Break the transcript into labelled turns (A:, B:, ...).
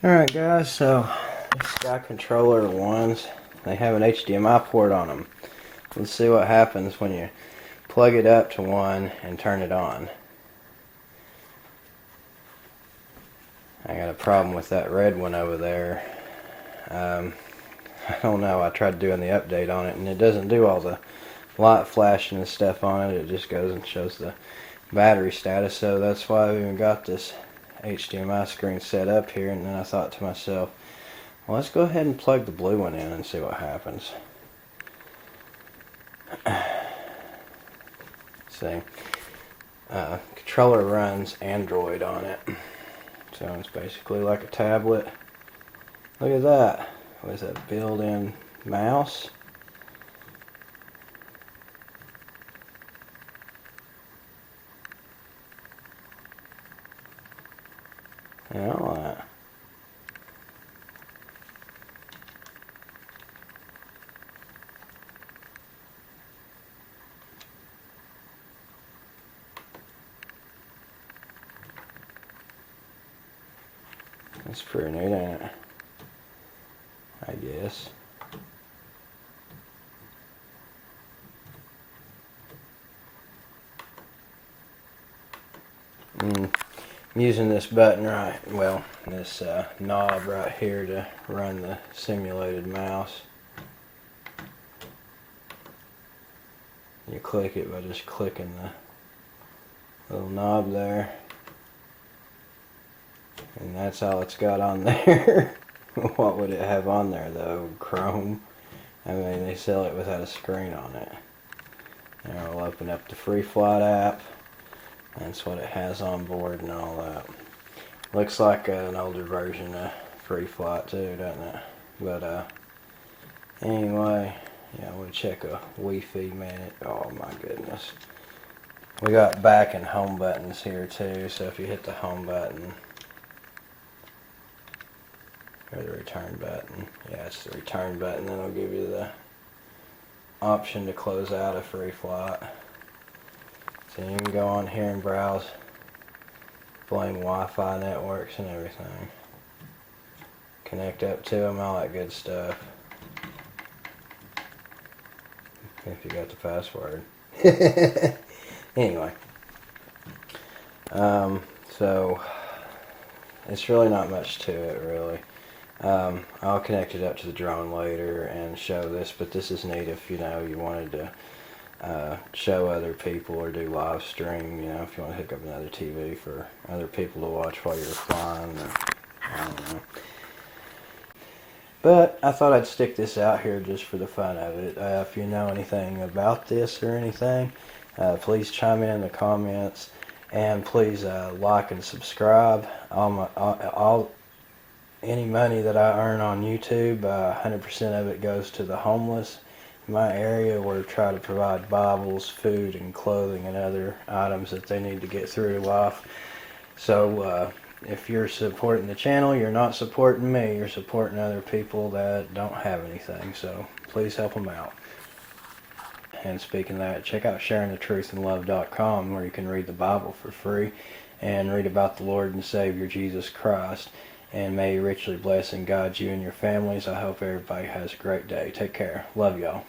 A: Alright guys, so Sky Controller ones, they have an HDMI port on them. Let's see what happens when you plug it up to one and turn it on. I got a problem with that red one over there. I don't know, I tried doing the update on it and it doesn't do all the light flashing and stuff on it. It just goes and shows the battery status, so that's why I've even got this HDMI screen set up here. And then I thought to myself, well, let's go ahead and plug the blue one in and see what happens. See, controller runs Android on it, so it's basically like a tablet. Look at that. What is that, built-in mouse? And all that. That's pretty neat, ain't it? I guess. I'm using this button this knob right here to run the simulated mouse. You click it by just clicking the little knob there. And that's all it's got on there. What would it have on there though? Chrome? I mean, they sell it without a screen on it. And I'll open up the FreeFlight app. That's what it has on board and all that. Looks like an older version of FreeFlight too, doesn't it? But anyway, yeah, we'll check a Wi-Fi minute. Oh my goodness. We got back and home buttons here too, so if you hit the home button, or the return button, yeah, it's the return button, then it'll give you the option to close out of FreeFlight. So you can go on here and browse blame Wi-Fi networks and everything. Connect up to them, all that good stuff. If you got the password. Anyway. So it's really not much to it, really. I'll connect it up to the drone later and show this, but this is neat if you wanted to show other people or do live stream, if you want to hook up another TV for other people to watch while you're flying, or, I don't know. But I thought I'd stick this out here just for the fun of it. If you know anything about this or anything, please chime in the comments, and please like and subscribe. Any money that I earn on YouTube, 100% of it goes to the homeless in my area. We're trying to provide Bibles, food, and clothing and other items that they need to get through life. So if you're supporting the channel, you're not supporting me, you're supporting other people that don't have anything. So please help them out. And speaking of that, check out sharingthetruthandlove.com, where you can read the Bible for free and read about the Lord and Savior Jesus Christ. And may He richly bless and guide you and your families. I hope everybody has a great day. Take care. Love y'all.